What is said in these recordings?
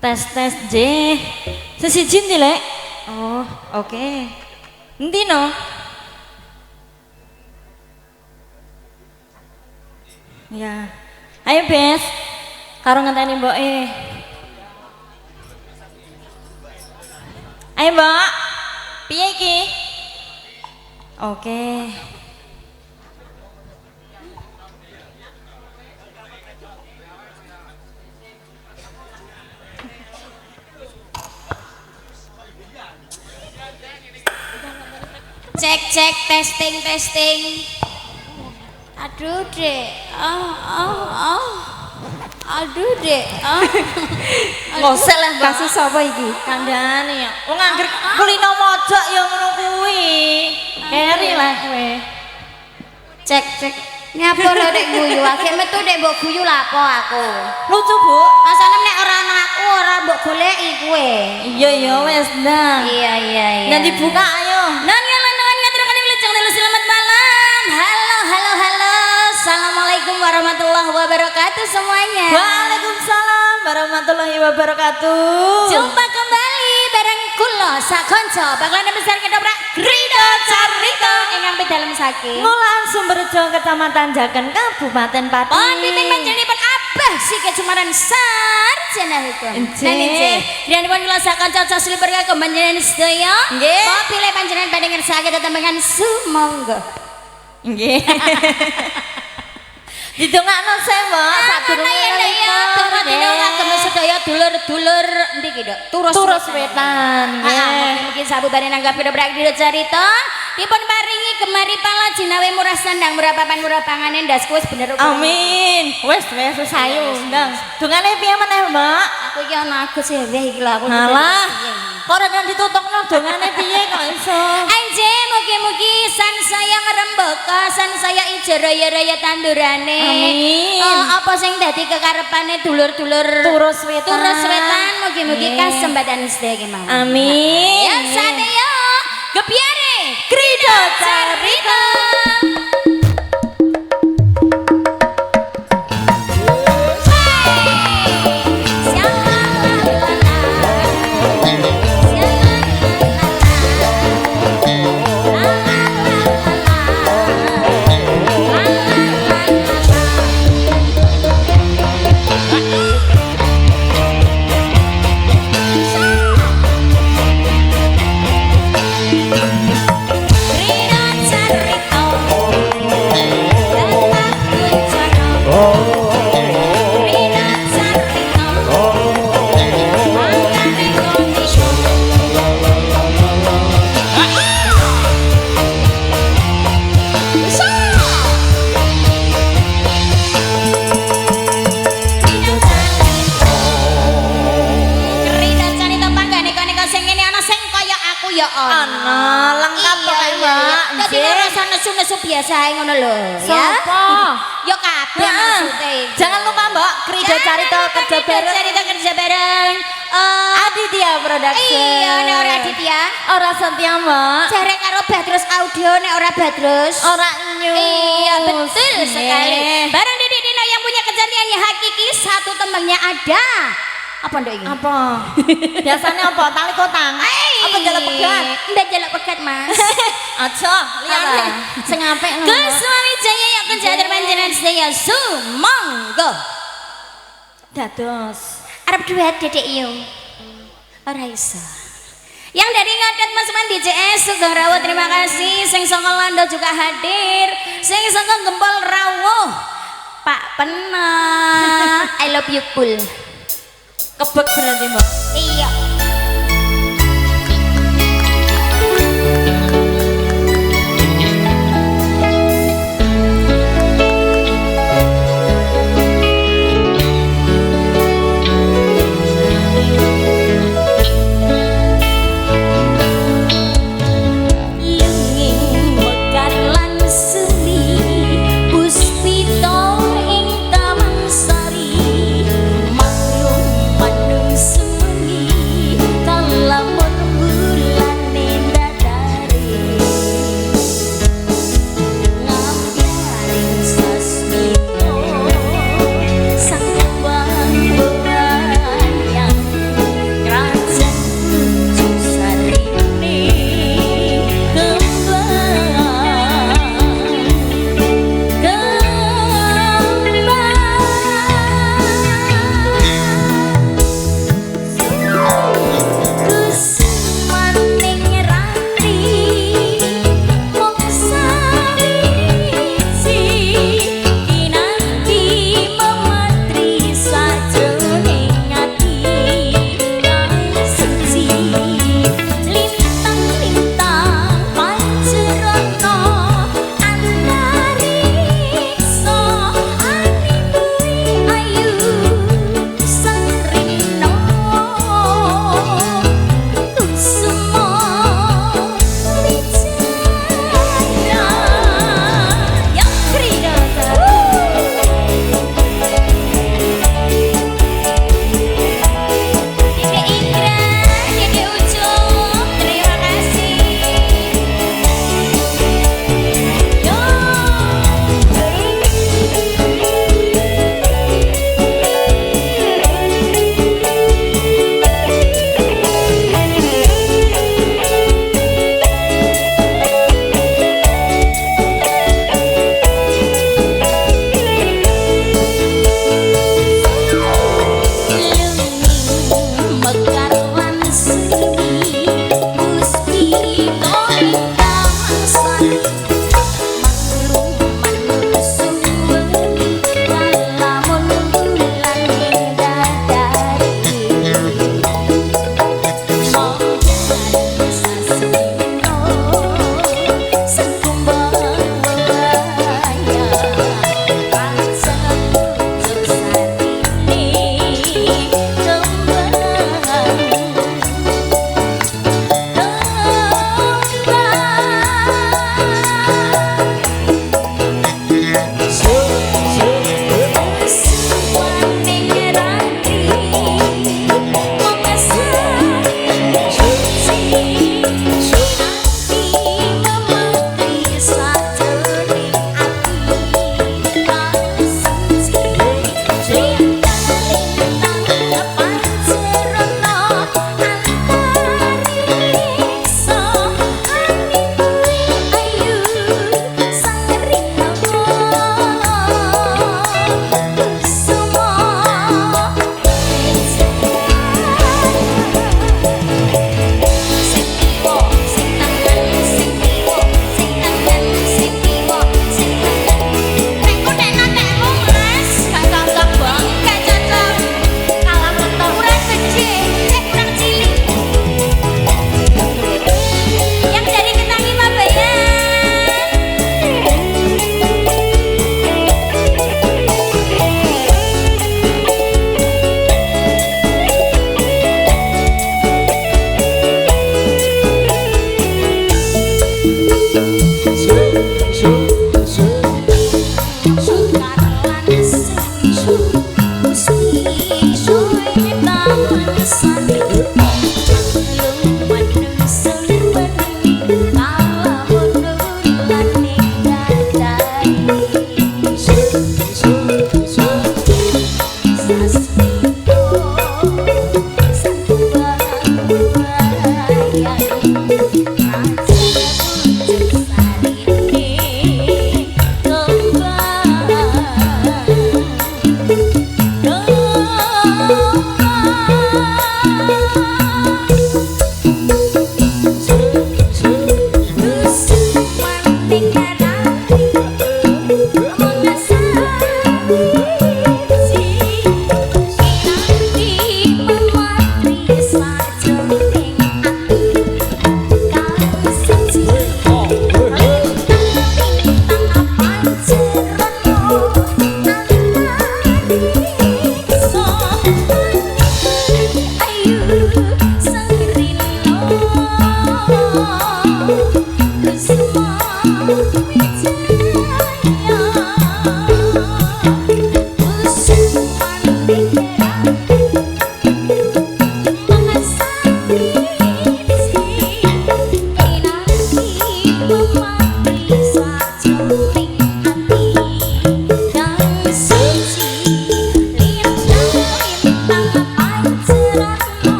Tes J. Sesiji ndi, Lek? Oh, oke. Endi no? Ya. Ayo, Bes. Karo ngenteni mboke. Ayo, Mbak. Piye iki? Oke. Cek testing. Aduh dek, aduh dek, Ngosek lah Mbak. kasus apa iki? Kandhane ya. Wong anggere kulino mojok ya ngono kuwi. Keri lah kowe. Cek. Nyapa lho dek guyu, akhir metu dek mbok guyu lapo aku. Lucu, Bu. Asane nek ora ana aku ora mbok goleki kowe. Iya wes ndang. Iya. Nanti buka ayo. Selamat malam. Halo. Assalamualaikum warahmatullahi wabarakatuh semuanya. Waalaikumsalam warahmatullahi wabarakatuh. Jumpa kembali bareng kula sakonco bakalan besar ketoprak Krida Carita ingkang pidalem saking Ngulang Sumberjo Kecamatan Jaken Kabupaten Pati. Pon pimpin panjenenganipun Abah si Kecamatan Sarjana Hukum. Nggih. Dan pun kula sakonco sasri berkah panjenengan sedaya. Nggih. Mau pilih panjenengan badhe ngersake tetembangan sumangga. Nggih. Didongakno saya, Mbak. Sadurunge ya Dora dina ngagem sedaya dulur-dulur endi ki, Dok? Turus Wetan. Mungkin sabubare nanggap ketoprak Krida Carita dipun paringi gemari pala jinawe murah sandang murapapan murah panganen ndas wis bener. Amin. Wes sayu ndang. Dongane piye meneh, Mbak? Aku iki ana Agus ya iki lho aku. Alah. Kok ora ditutokno dongane piye kok iso? Anje mugi-mugi san saya ngrembaka, san saya ijo raya-raya tandurane. Amin. Apa sing dadi kekarepane dulur-dulur Turus Wetan. Turus Wetan mugi-mugi kasembatan sedaya kemawon. Amin. Ya sadaya gebyare Krida Carita. Ana lengkap pokoke, Mbak. Dadi ora rasa nesu-nesu biasa ae ngono lho, ya. Sapa? Ya kabeh maksude. Jangan lupa, Mbak, Krida Carita kerja bareng. Carita kerja bareng. Aditya Production. Iya, nek ora Aditya. Ora Setia, Mbak. Jare karo Badrus Audio nek ora Badrus. Ora Nyus. Iya, betul sekali. Bareng Didik Dina yang punya kecantikannya hakiki, satu tembangnya ada. Apa ndok iki? Apa? Biasanya apa? Tali kotang. Apa jaluk pegat? Ndak jaluk pegat, Mas. Aja, liyane. Sing apik ngono. Gus Suami Jaya yang kejater panjenengan sedaya sumangga. Dados. Arep duet Dedek Yung. Ora iso. Yang dari ngadet Mas Mandi CS Sugeng Rawuh terima kasih. Sing saka Lando juga hadir. Sing saka Gempol Rawuh Pak Pena. I love you cool. Kebek berarti, Mbak. Iya. Manung senengi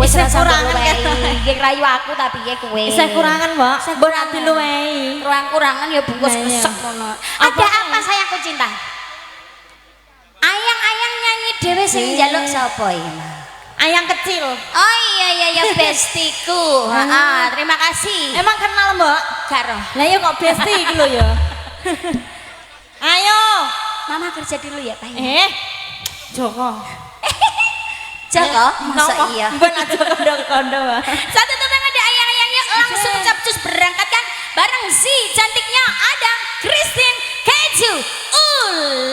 wis Isih rasa kurangan, wae. kan? Iki rayu aku tapi piye kowe? Isih kurangan, Mbak. Isih Mbok kurangan. nak diluwehi. Kurang-kurangan ya bungkus Nah, iya. kesek ngono. Apa? Ada apa sayangku cinta? Ayang-ayang nyanyi dhewe sing njaluk sapa iki, Mas? Ayang kecil. Oh iya bestiku. Heeh, terima kasih. Emang kenal, Mbak? Karo. Lah ya kok besti iki lho ya. Ayo. Mama kerja dulu ya, Pak. Joko. Joko, masa Nopo? iya? Mbak aja kondo-kondo. Mbak. Satu tenang ada ayang-ayangnya langsung capcus berangkat kan bareng si cantiknya ada Christine Keju.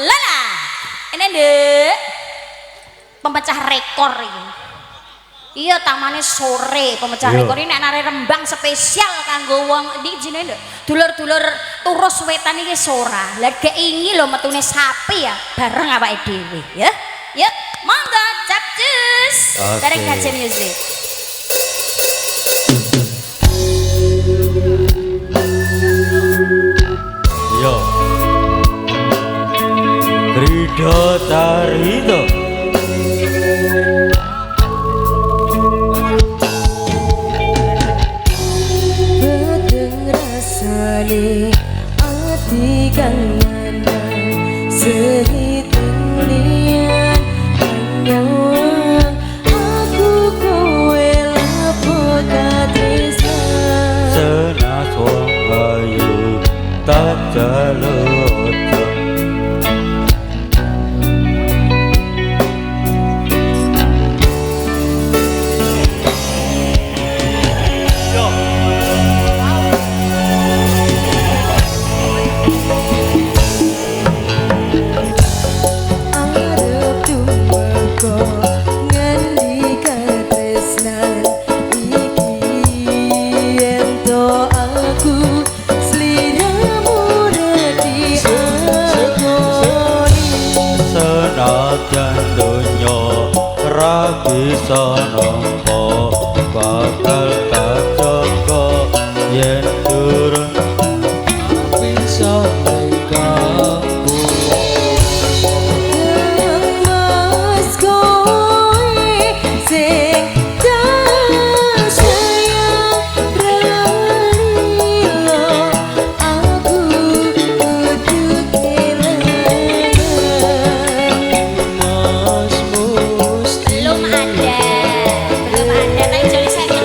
Lala. Ini deh pemecah rekor ini. Iya tamane sore pemecah Iya. rekor ini anak Rembang spesial kanggo wong iki jenenge nduk dulur-dulur turus wetan iki sora. Lah keingi lho metune sapi ya bareng awake dhewe ya. Yuk, monggo capcus. Oke. Bareng KJ Music. Yo. Krido tarido. Bedeng rasane ati kang nandang sehitung liyan nyawang aku kowe lapo katresna Senas wong ayu tak jaluk. arep dumeka ngendi katresnan iki ento aku sliramu reti akoni Senajan donya ra bisa nampa bakal tak jaga yen durung bisa mekaku. Mas kowe sing tak sayang ralilo aku kudu kelangan Mas musti Belum ada tapi jadi saya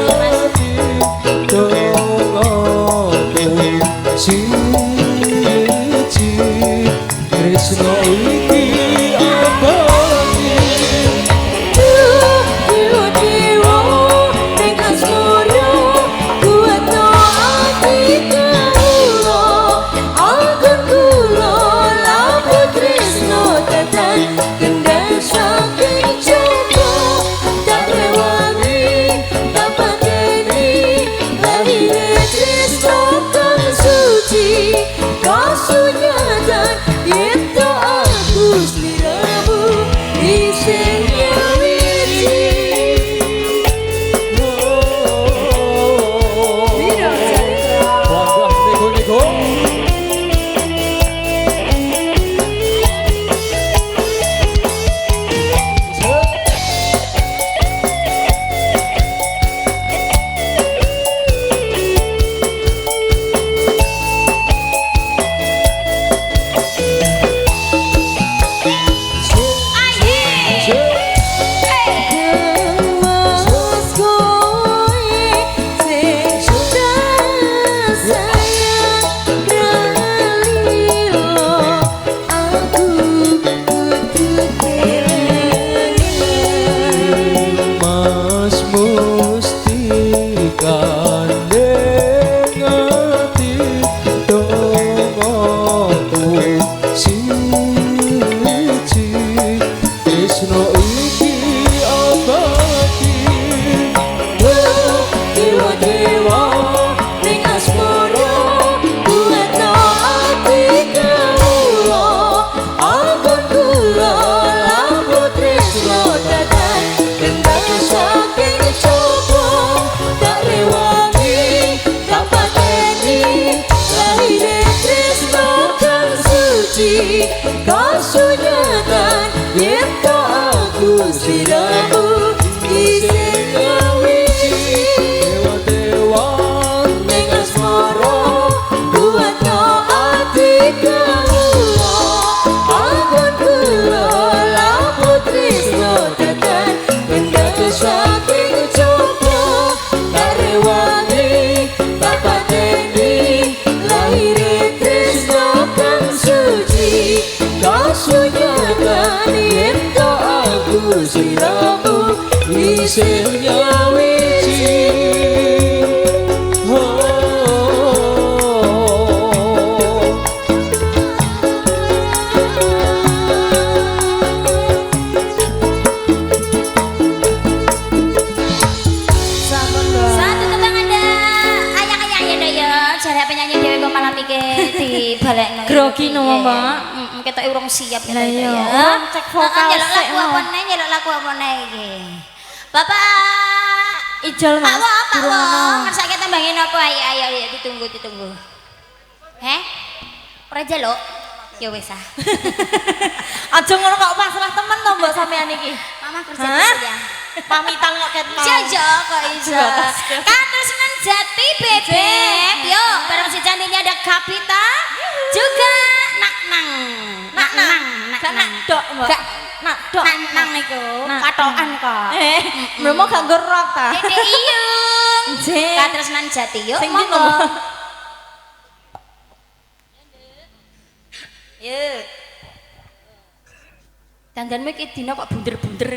isih nyawiji Satu tembang ada ayang-ayang ya dah ya. Cara penyanyi dewe kok malam iki dibalekno. Grogi no, Mbak. Ketok urung siap ya. Lah iya, ya. urung cek vokal Nyelok sik, lagu no. apa nih? Nyelok lagu apa nih iki? Bapak Ijol Mas. Pak Wo, durung ono. ngersake tembangin apa? Ayo ditunggu. Heh? Ora jaluk? Ya wis ah. Aja ngono kok pasrah temen to mbok sampean iki. Mama kerja Hah? dulu ya. Pamitan kok ket mau. Jaja kok iso. Katresnan Jati Bebek. Yo, bareng si cantiknya ada Kapita. Juga Nak Nang. Gak nak dok, Mbak. Gak nak dok. Nak Nang niku. Nak. Patokan kok. Mromo gak gerok ta. Dede Iyung. Nggih. Katresnan Jati yo. Sing ndi, Monggo. Mbak? Yuk. Dandanmu iki dina kok bunder-bunder.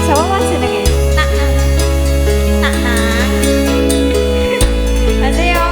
Siapa Mas jenenge? Nak Nang. Masih yo.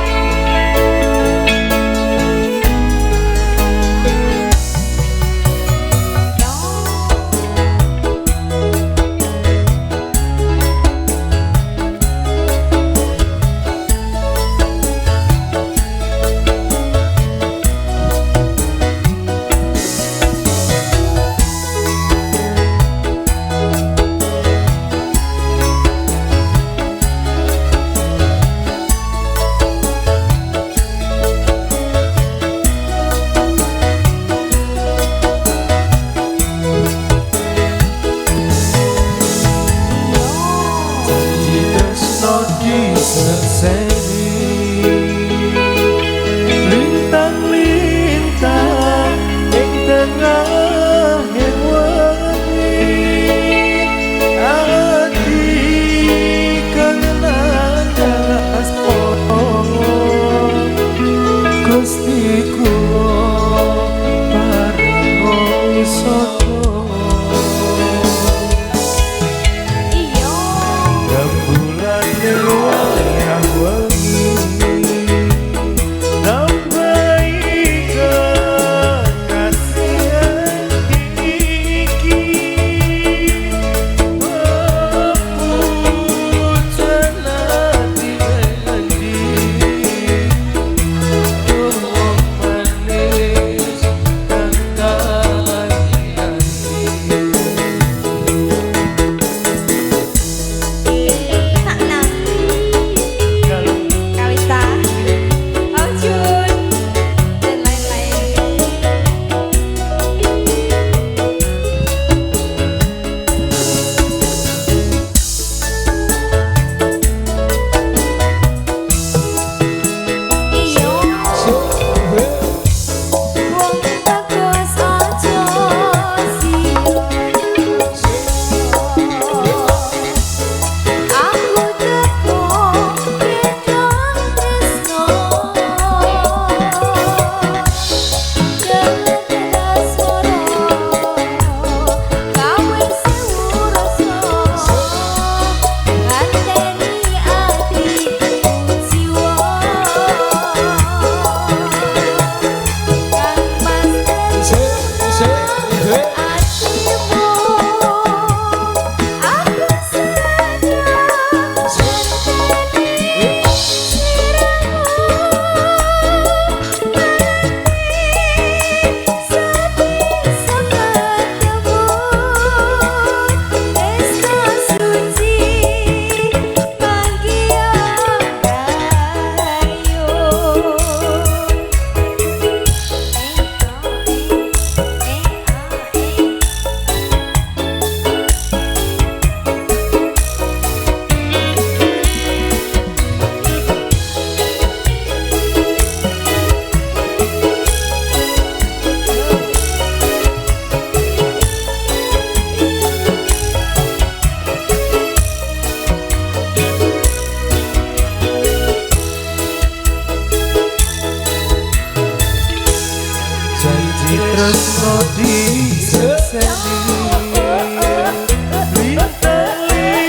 Rodi seseni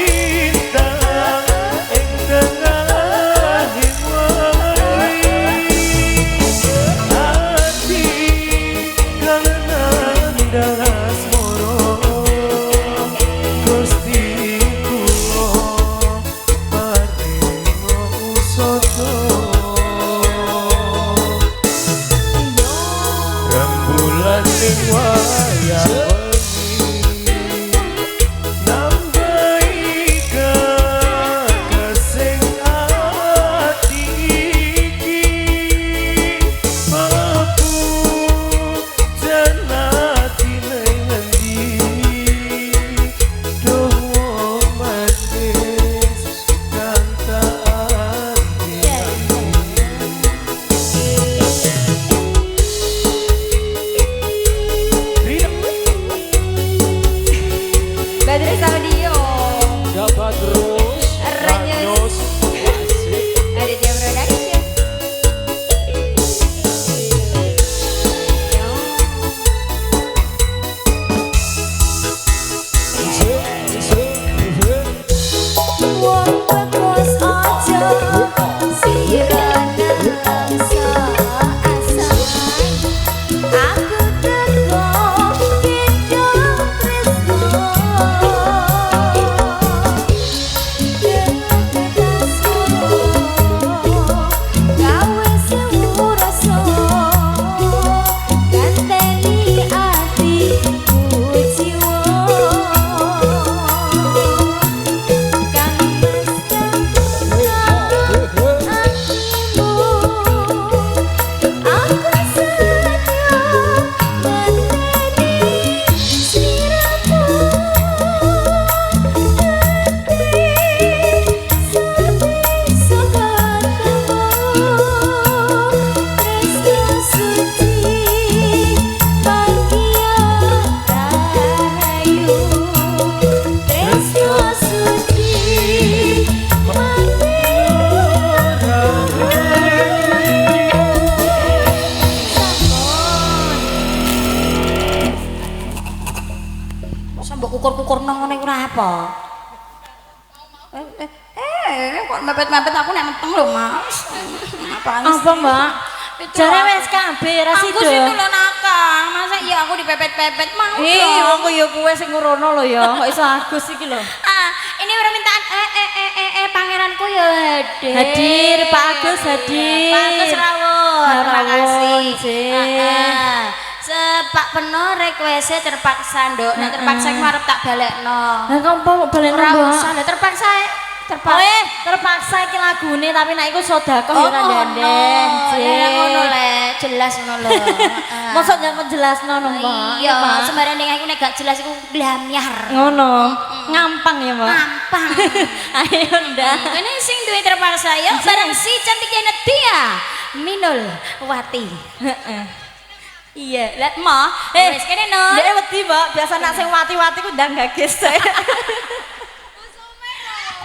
lintang-lintang ing tengahing wali ati kang nandang asmara Gusti kula paringa usada rembulan ning wayah wengi nambahi kakasing ati iki mampu janati ning endi dowo manis kantaan Badrus Audio Dapat terus Renyus Aditya Production Wong bagus aja sirana asa aku teko hidup tresno gawe sewu rasa ganteni atiku jiwa kang mbok kukur-kukur nang ngene ora apa. Kok mepet-mepet aku nek meteng lho, Mas. Apaan sih? Apa, Mbak? Jare wis kabeh ra Aku sida. situ lho nakal. Masa iya aku dipepet-pepet mau Wong dong. ya kowe sing ngurono lho ya. Kok iso Agus iki lho. Ini permintaan pangeranku ya hadir. Hadir, Pak Agus hadir. Pak Agus rawuh. Terima Rawuh, kasih. nggih. Sepak penuh request terpaksa nduk. Nek terpaksa aku arep tak balekno. Lah kok kok balekno, Ora Mbak? usah lho terpaksa. Terpaksa iki lagune tapi nek iku sedekah ya ora ndendeng. Ya ngono le, jelas ngono lho. Mosok jangan jelasno no, Mbak. Iya, sembarang aku nek gak jelas iku blamyar. Ngono. Ngampang ya, Mbak. Gampang. Ayo ndak. Ini sing duwe terpaksa ya bareng si cantiknya Nadia Minul Wati. Heeh. Iya, lihat mo. Wes kene no. Dek wedi, Mbak. Biasa nak sing wati-wati ku ndang gages.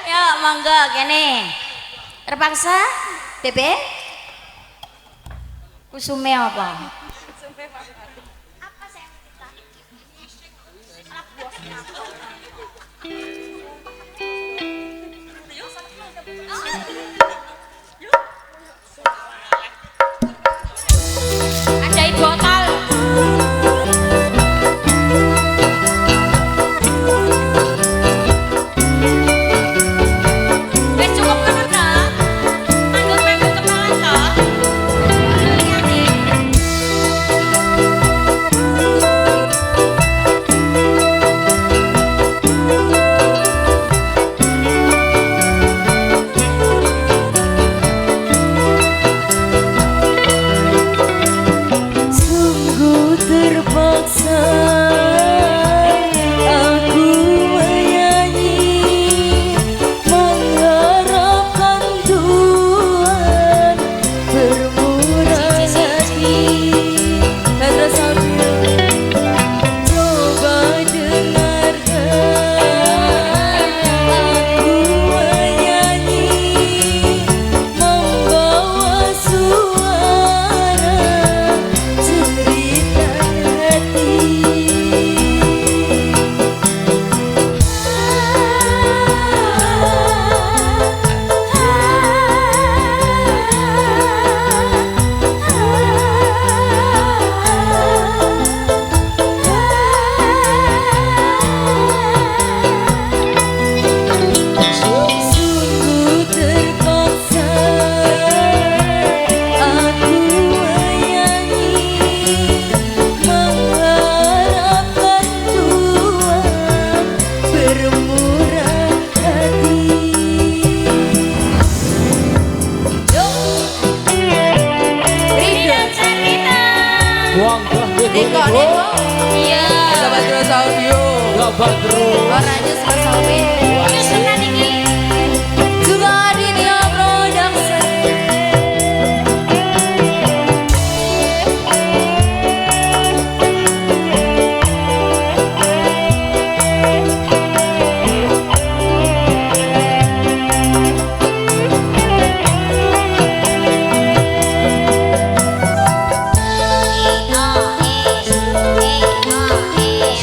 Ya, monggo kene. Terpaksa Bebe. Kusume apa? Ada botol. Wes cukup kan ta? Manggut-manggut kepala ta? Iya. Sahabat Terus Audio. Gabat terus. Orangnya sama-sama. Terus tenan iki. Juga Aditya Production.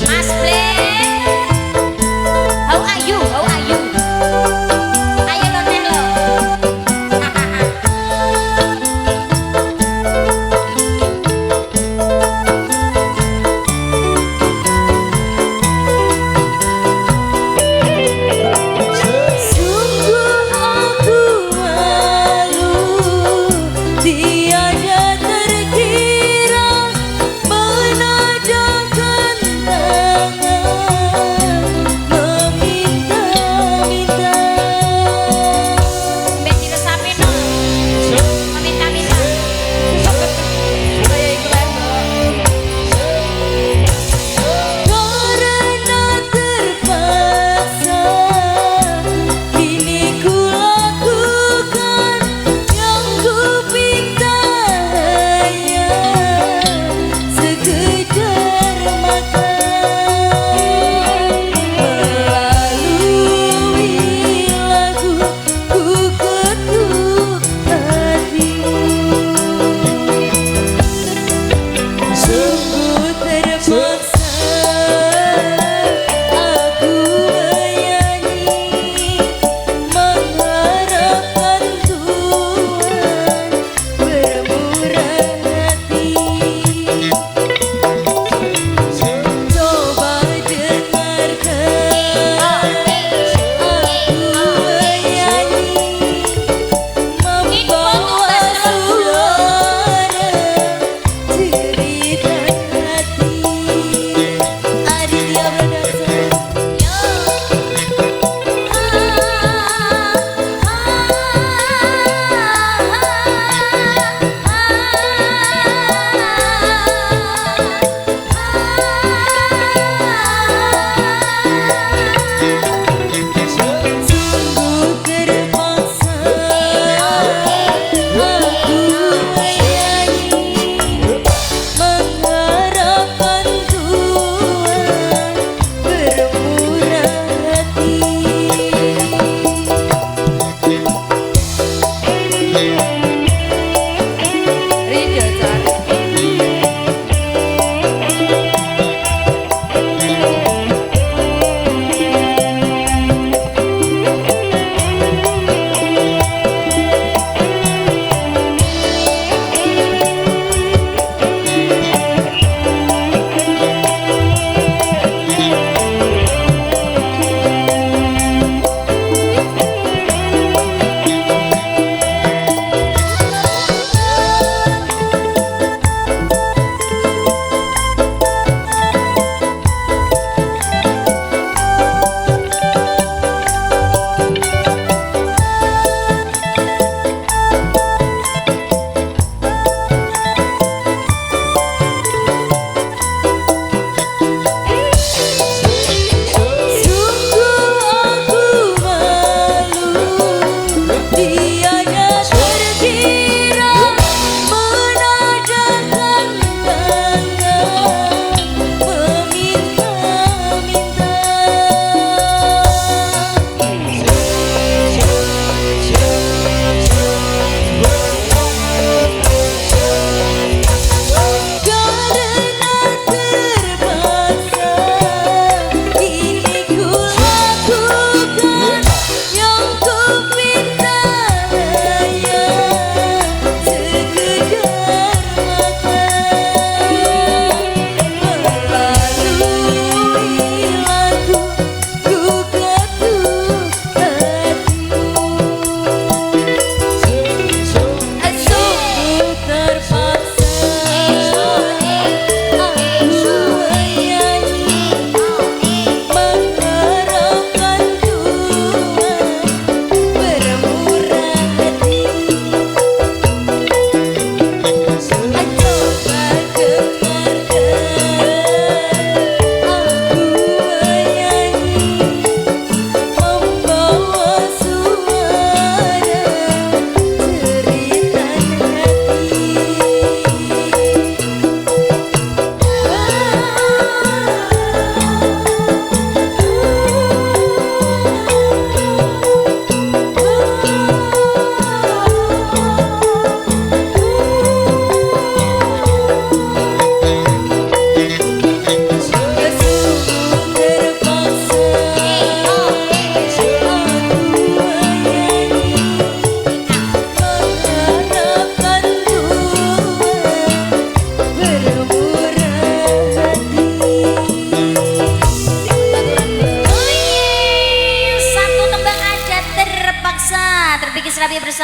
Mas Blend, how are you? How are you?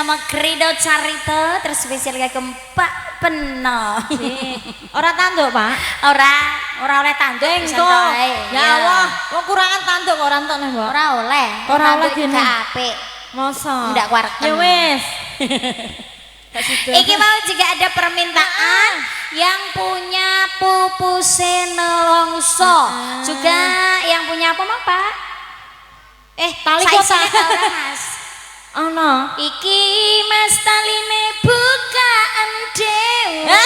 bersama Krido Carito terus spesial kagem Pak Peno. Ora tanduk, Pak. Ora oleh tanduk Engko. Ya Allah, wong kurangan tanduk kok ora entone, Mbak. Ora oleh. Ora oleh Tanduk gini. gak apik. Masa? Ndak kuareken. Ya wis. Iki mau juga ada permintaan yang punya pupuse nelongso. Juga yang punya apa Mang Pak? Tali saisine kota. ta ora, Mas? Ana. Iki Mas taline bukaan dhewe.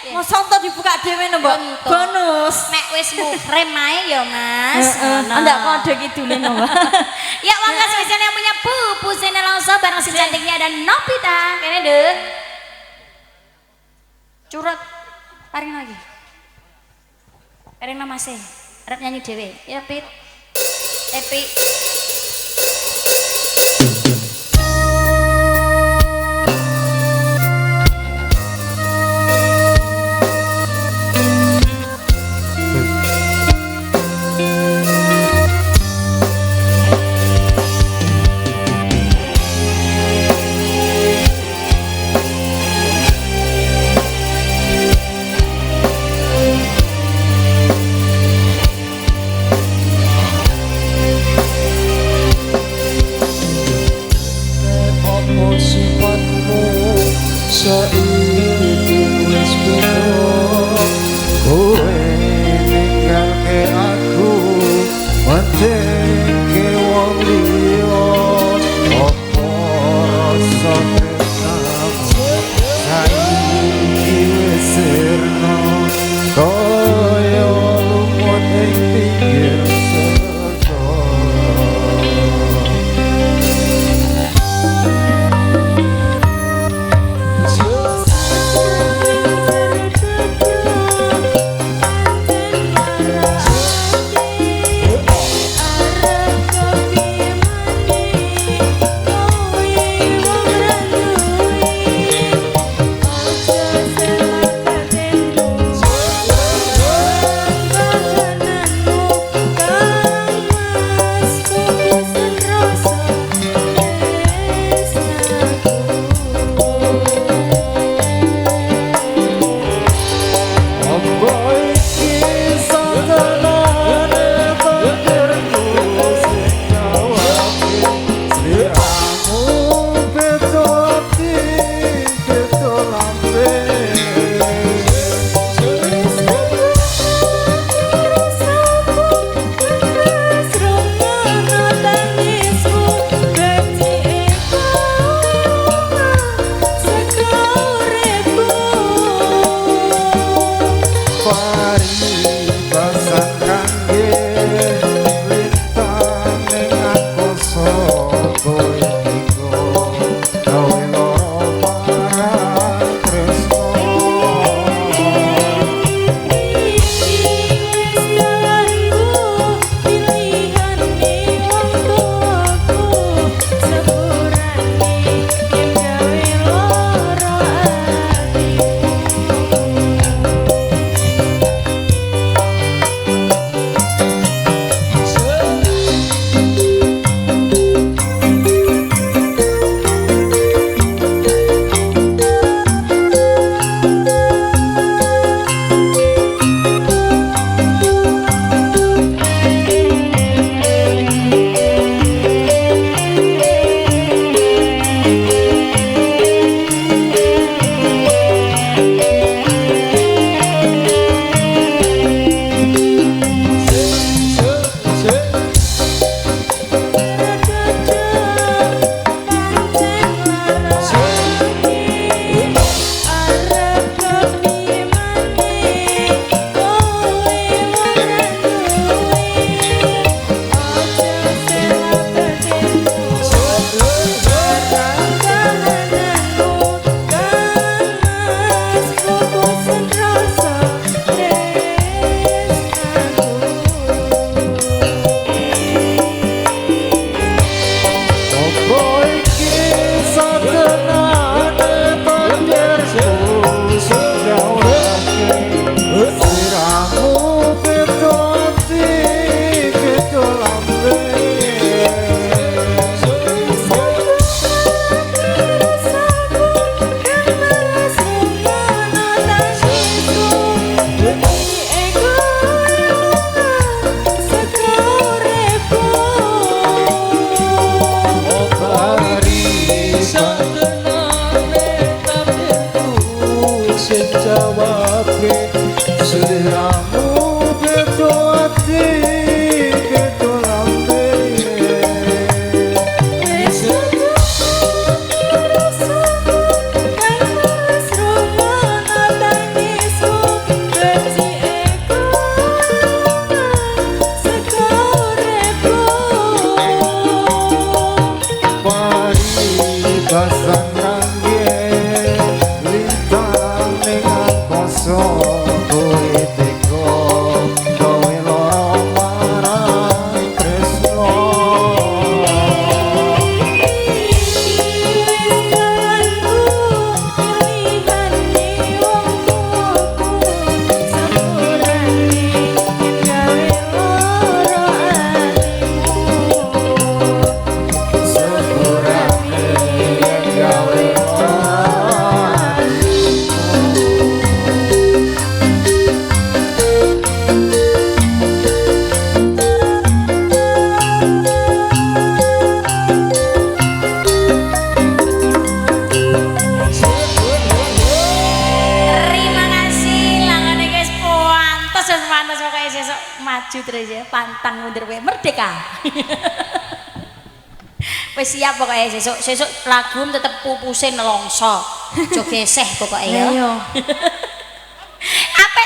Mosok to dibuka dhewe no, Mbak. Bentuk. Bonus. Nek wis muhrem ae ya, Mas. Ngono. Ndak kode kidule no, Mbak. Ya monggo spesial yang punya pupuse nelongso bareng si cantiknya ada Nopita. Kene, Dek. Curut. Paring lagi. Paring Mas e. Arep nyanyi dhewe. Ya, Pit. Epi. Apa sifatmu saiki wis beda. Kowe ninggalke aku mendeke wong liya. Apa rasa tresnamu saiki wis sirna kaya lumut ing pinggir segara. kayak sesok maju terus ya, pantang mundur wae merdeka. Wis siap pokoknya sesuk lagu tetep pupuse nelongso. Aja geseh pokoknya ya. Iya. Ape.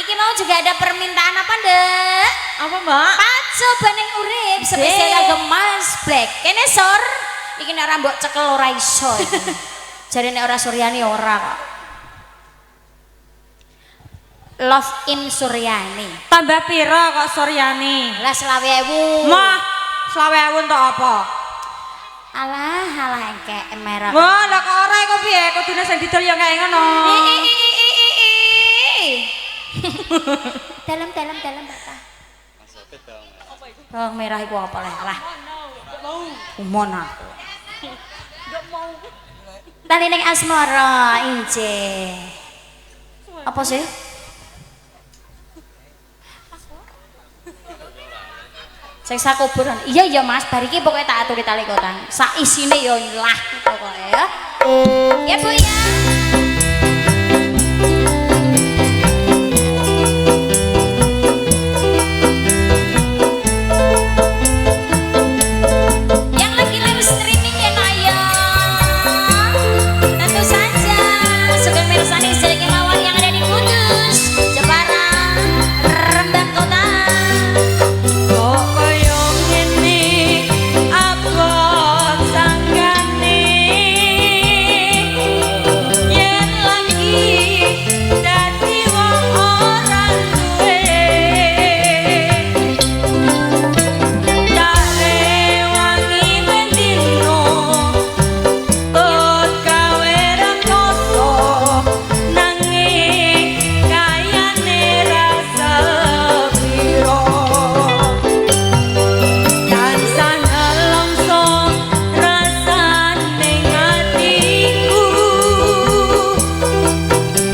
Iki mau juga ada permintaan apa, Ndek? Apa, Mbak? Paco baneng urip spesial kanggo Mas Black. Kene sor, iki nek ora mbok cekel ora iso iki. Jarene ora Suryani ora kok. Love in Suryani. Tambah piro kok Suryani? Lah 20.000. Mah, 20.000 entuk apa? Alah engke merah. Wah, lah kok ora iku piye? Kudune sing didol ya kaya ngono. Dalam Bapak. Bawang merah iku apa leh? Lah. Umon aku. Tali ning asmara inje. Apa sih? Sing sakuburan. Iya Mas, bar iki pokoke tak aturi tali kotang. Sak isine yo lah pokoke ya. Ya Bu ya. Yang lagi live streaming ya Naya. Tentu saja Sugeng Mersani Sedek Mawar yang ada di Kudus, Jepara, Rembang Kota. Kok kaya ngene abot sanggane. Yen lagi dadi wong ora duwe. Jare wangi bendino tot gawe rekoso nanging kayane rasa piro. Tansah nelongso rasane atiku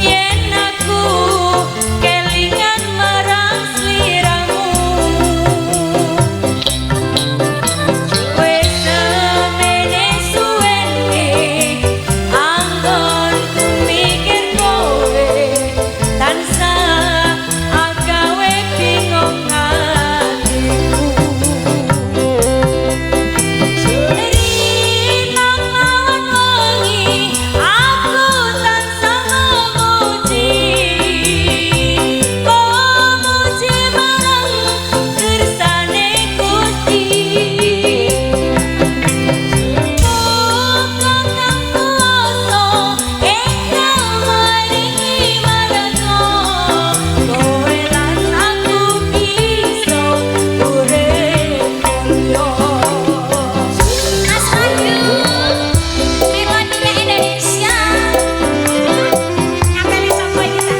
yen aku kelingan marang sliramu. Wis semene suwene anggonku mikir kowe tansah agawe bingung atiku. Rina lawan wengi aku tansah memuji marang kersane Gusti. Muga kang kuwasa engkau maringi marga kowe lan aku bisa urip mulya. Mas Ayu, melodinya Indonesia. Apel sapa kita?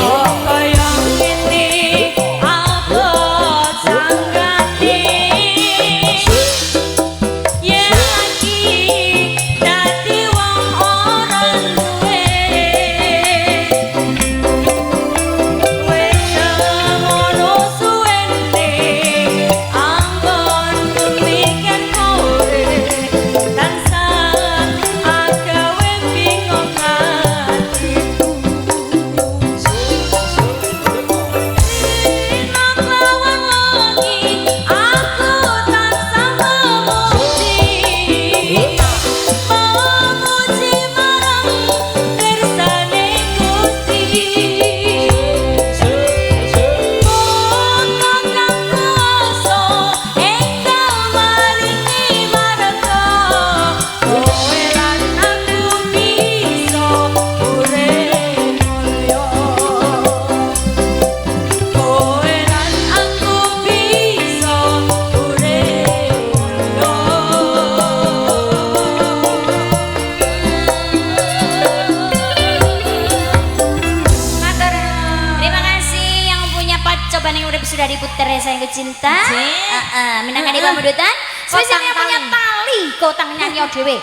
Kok kaya ngene abot sanggane. Yen lagi dadi wong ora duwe. Wis semono suwene anggonku mikir kowe tansah agawe bingung atiku. Rina lawan wengi aku tansah memuji marang kersane Gusti. Muga kang kuwasa engkau maringi marga kowe lan aku bisa urip mulya. Kowe lan aku bisa urip Matur. Terima kasih yang punya paco baneng urip sudah diputer ya sayangku cinta. Cik. Minangkani pamadutan Spesialnya punya tali kotang nyanyi dhewe.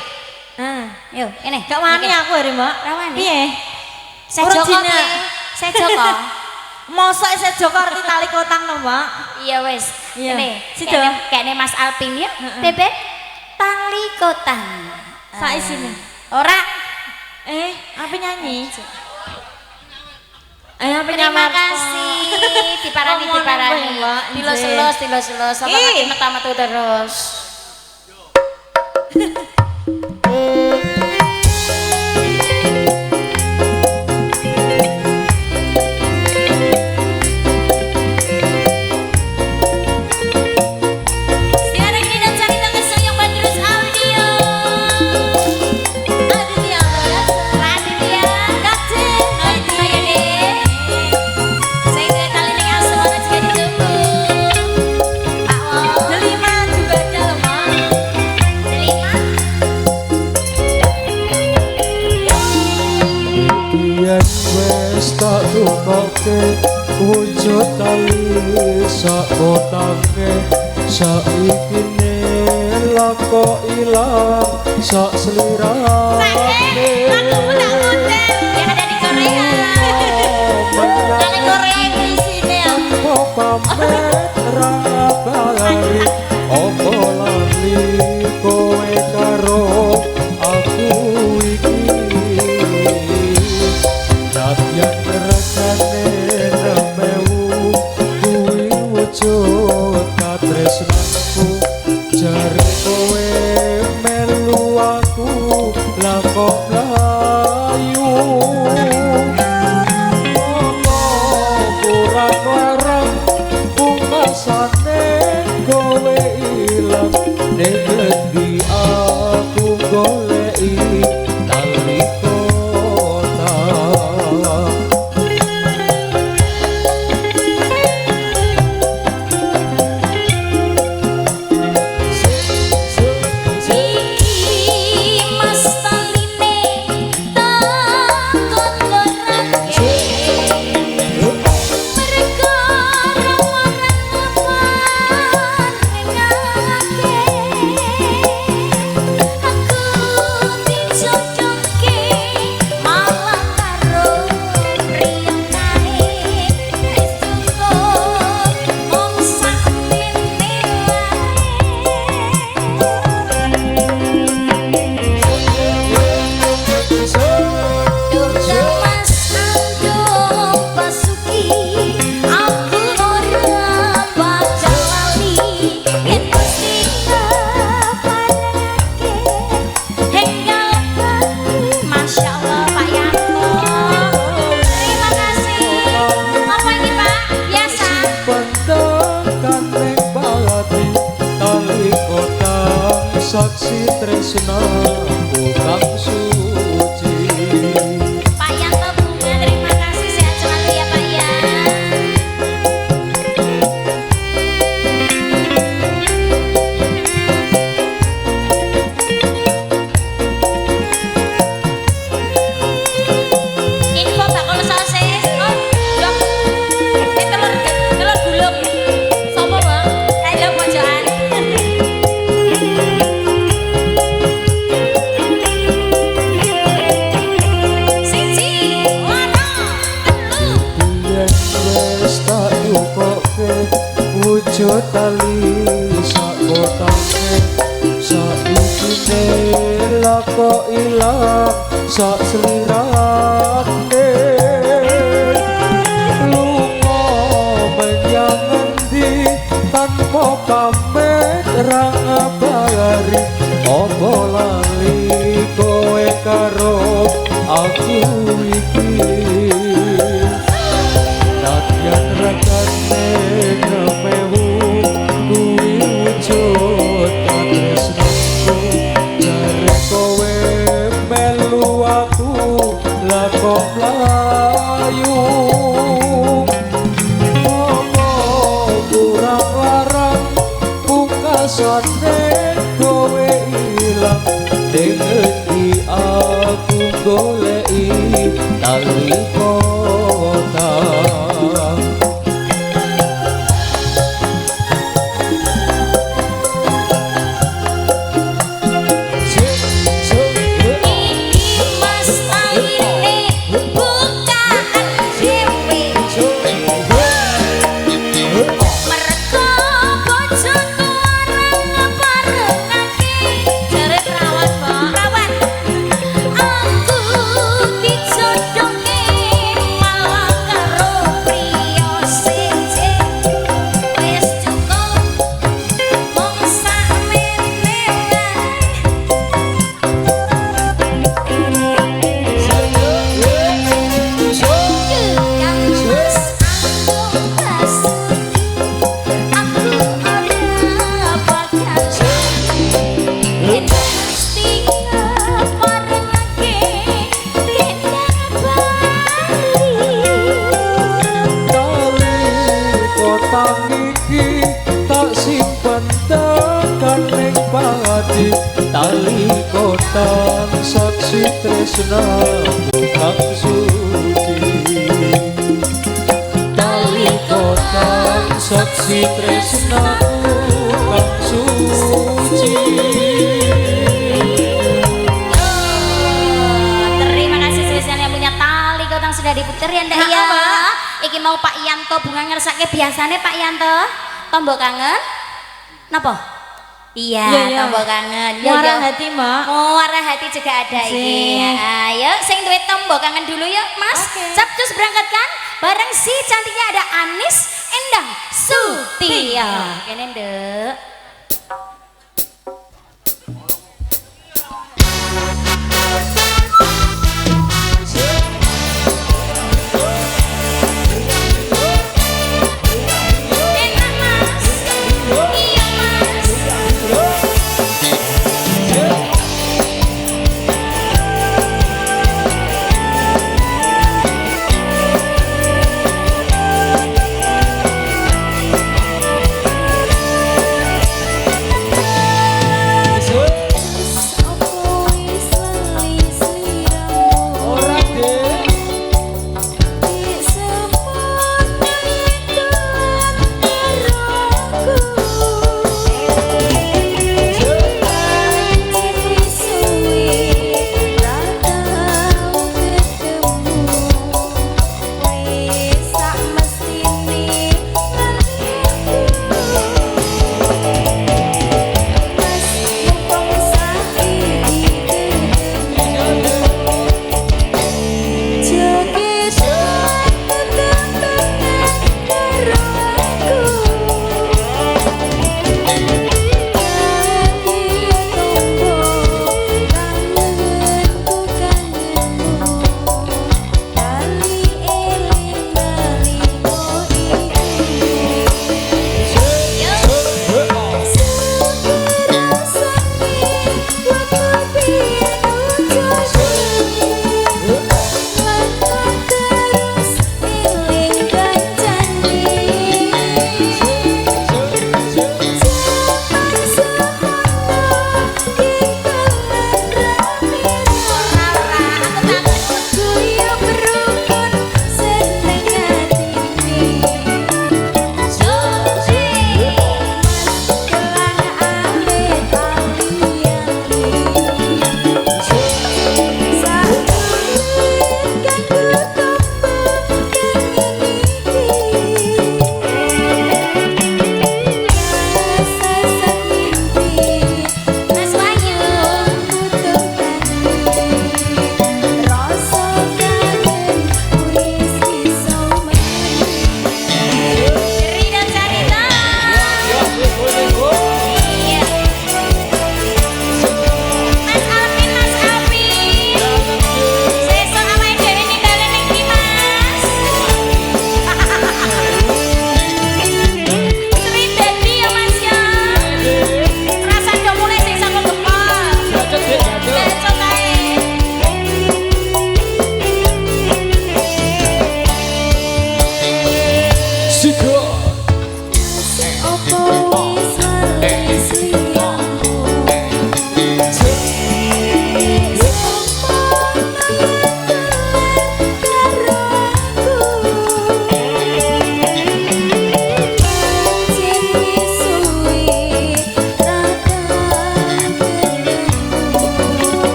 Ah, Yo, ini. gak wani aku hari, Mbak. Ra wani? Piye? Saya Ora Joko jina. piye? Saya Joko. Mosok saya Joko arti tali kotang no, Mbak. Iya wes. Iya. Ini Sido. kayaknya Mas Alpin ya. Bebek tali kotang. Sak isine. Ora. Apa nyanyi? Apa Terima kasih. Diparani Ngomong diparani. apa, Mbak? Dilus-lus. Sama Ih. hati metu terus. Sekarang ini dan cari tangan sayang Badrus Audio. Raditya. Kacil. Saya deh. Saya tidak tali dengan suara jika ditunggu. Pak Wo. Delima juga ada loh, Mbak. Delima. Yen wis tak tukoke wujud tali sak kotange saikine lako ilang sak slirane Lagu tak model yang ada di Korea. Tali Korea di sini ya. opo pamit ra bali opo lali kowe karo aku iki Nadyan resane nemewu kuwi wujud katresnanku jare kowe melu aku lah kok mlayu kurang larang pungkasane kowe ilang ning ngendi aku goleki tali kota Mas taline takon lorake. Mereka rawaran kapan ngake. Aku dicocoke malah karo priyang kae. Wis cukup mung sakmene Duka Mas Andong Basuki, aku ora bakal lali yen mesti keparengake hingga lagi. Masya Allah Pak Yanto, terima kasih. Apa ini Pak? Biasa. Pendekan ning balati tali kotang saksi tresnaku kang suci Pak Yanto bunga, terima kasih. Sehat selalu ya Pak ya. Info bakal sosis. Oh, yuk. Telur gulung. Sopo, Bang? Ayo pojokan. Siji, loro, telu. yen wis tak tukoke wujud tali sak kotange saikine lako ilang sak slirane lunga menyang endi tanpa pamit ra ngabari opo lali kowe karo aku iki Nadyan rekane nemewu kuwi wujud katresnanku jare kowe melu aku lah kok mlayu opo kurang larang pungkasane kowe ilang ning ngendi aku goleki tali kota ati tali kotang saksi tresna kang suci tali kotang saksi tresna kang suci. Terima kasih spesial yang punya tali kotang sudah diputer ya ndak ya. Iki mau Pak Yanto bunga ngersake biasane Pak Yanto tombol kangen napa? Iya, Iya, iya. tombol kangen. Muara hati, Mbak. Muara hati juga ada iki. Sing. Ayo sing duwe tombol kangen dulu yuk, Mas. Oke. Capcus berangkatkan. Bareng si cantiknya ada Anis Endang Sutia. Kene, Nduk. Enak, Mas. Iya, Mas.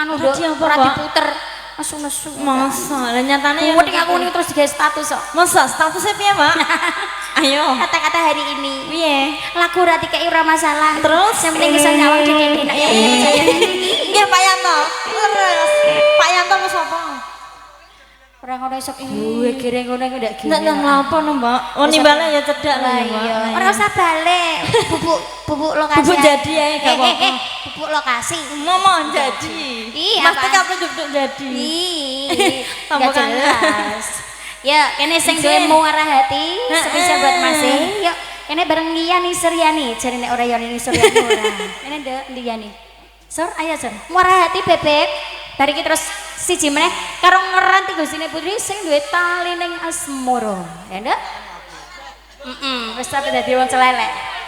anu Radio nduk apa, ora Mbak? diputer nesu-nesu. Masa, lah nyatane ya. Kuwi aku ini terus digawe status kok. Masa statusnya piye, Mbak? Ayo. Kata-kata hari ini. Piye? Lagu ora dikei ora masalah. Terus? Yang penting iso nyawang dhewe nek ya ini percaya. Nggih Pak Yanto. Terus Pak Yanto mau sapa? Ora ngono iso gue kira ngono iku ndak gini. Ndak nang lapo no, Mbak. Oh nimbale ya cedak lah ya, Mbak. Iya. Ora usah balik. Bubuk lokasi. Bubuk jadi ae gak apa-apa. Bubuk lokasi. Ngomong jadi. Iya, Mesti Pak. kapan duduk jadi. Ih, Tambah nggak jelas. Ya, kene sing duwe muara hati, spesial buat Mas e. Yuk, kene bareng Liani Suryani, jarine ora Yani Suryani ora. Kene ndek Liani. Sur, ayo Sur. Muara hati bebek. Bari iki terus siji meneh karo ngeranti Gusine Putri sing duwe tali ning asmara. Ya ndek? Wis tapi dadi wong celelek.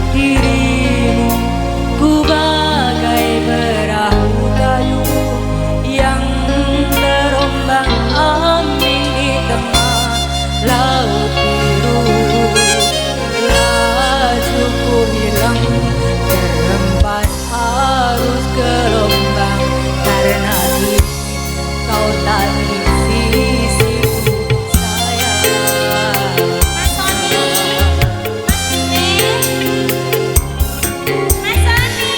Dirimu ku bagai perahu kayu yang terombang ambing di tengah laut biru. Laju ku hilang terhempas arus gelombang karena kini kau tak di sisiku sayang. Mas Sony. Mas Sony.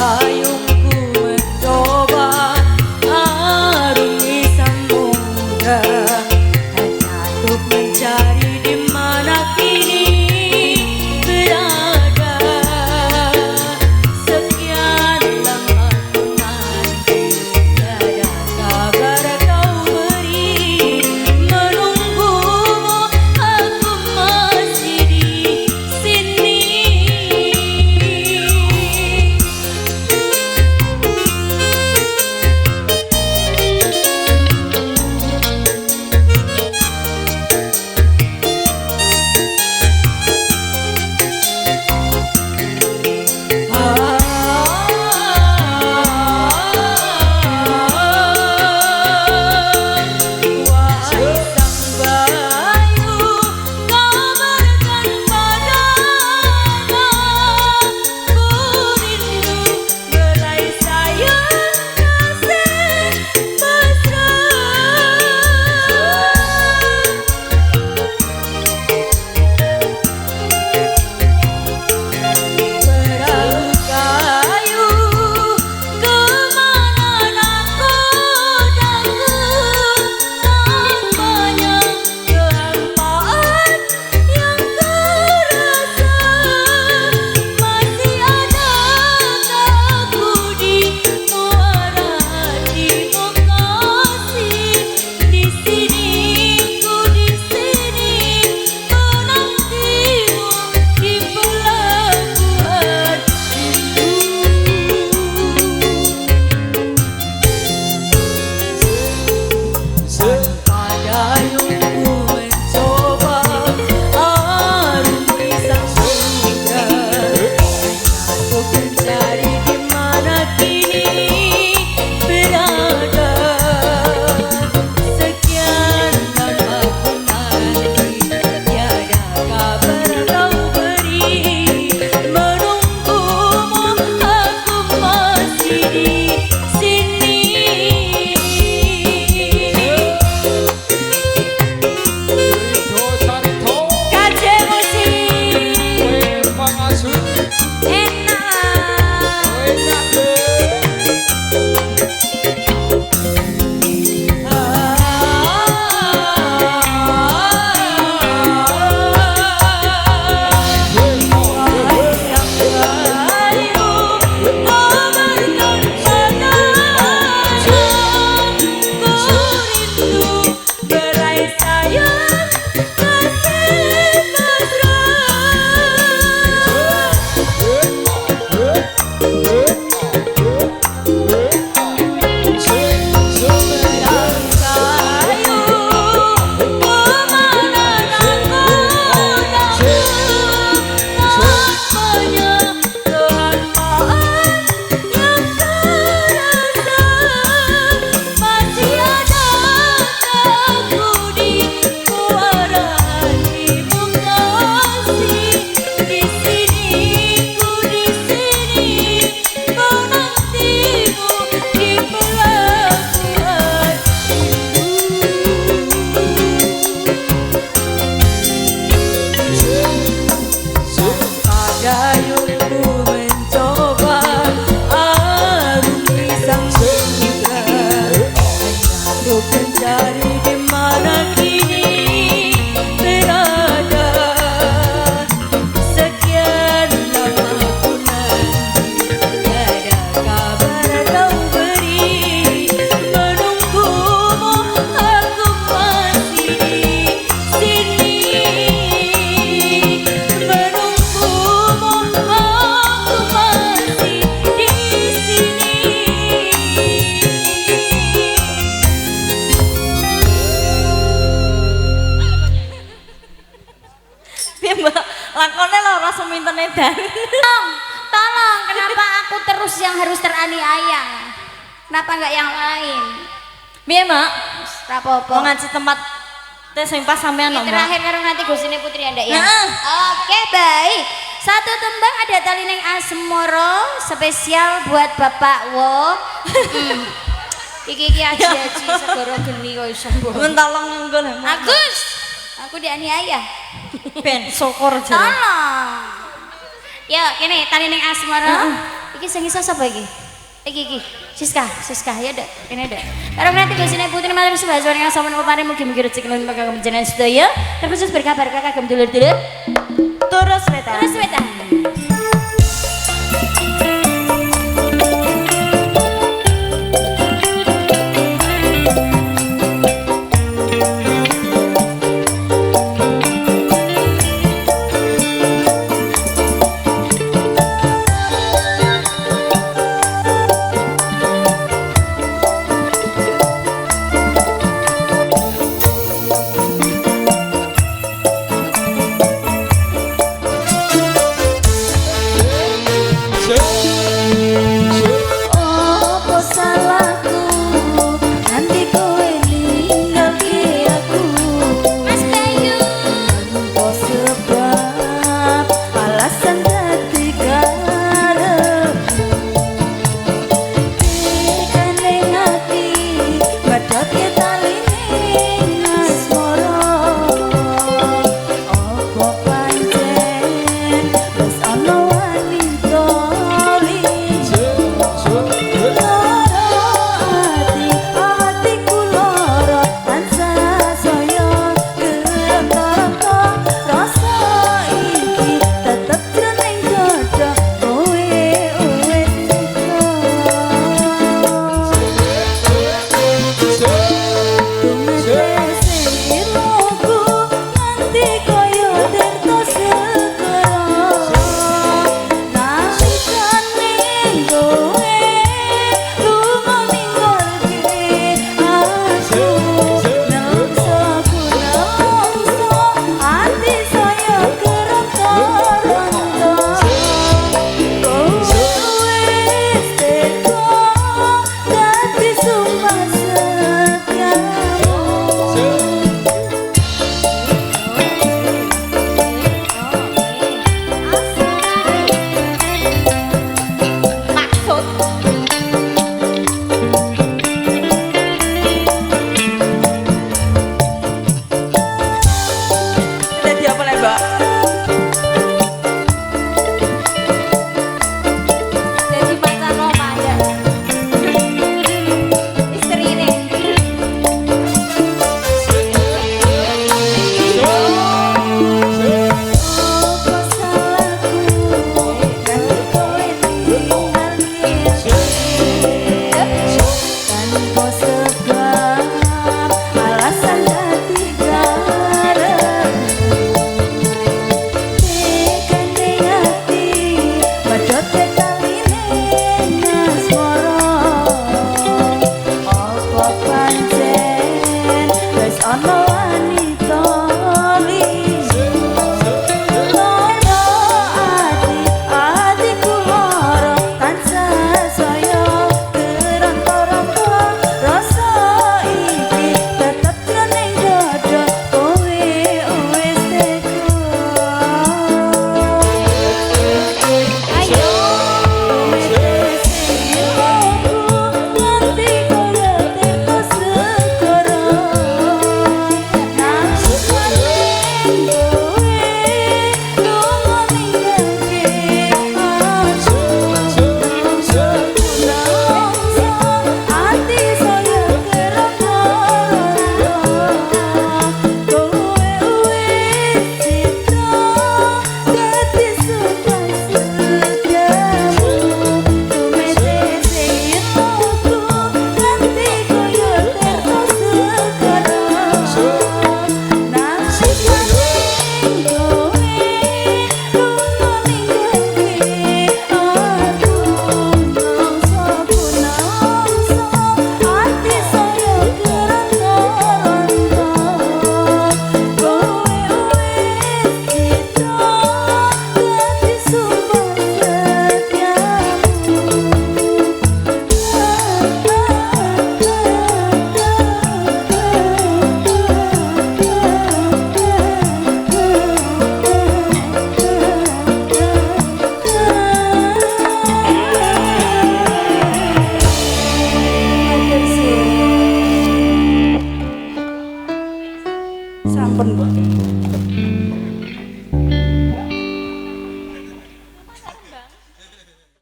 Payungku mencoba arungi samudra, jatuh mencari di mana kini berada. Sekian lama ku nanti, tiada kabar kau beri. Menunggumu aku masih di sini. langsung minta nedan. Tolong, kenapa aku terus yang harus teraniaya? Kenapa nggak yang lain? Piye, Mak? Rapopo. Mau ngaji tempat tes sing pas sampean, Mak. Terakhir karo nanti gusine Putri Anda ya. Heeh. Oke, baik. Satu tembang ada tali neng asmoro spesial buat Bapak Wo. Iki aji segoro geni kok iso. Men tolong nggo lho. Agus, aku dianiaya. Ben syukur jare. Tolong. Ya, kene tali neng asmoro. Iki sing iso sapa iki? Iki. Siska ya dek, kene dek. Karo nanti gusine Putri matur sebahas yang sama pepare mugi-mugi rezeki lan panjenengan sedaya. Terkhusus berkabar kakak dulur-dulur. Terus weta. Terus weta.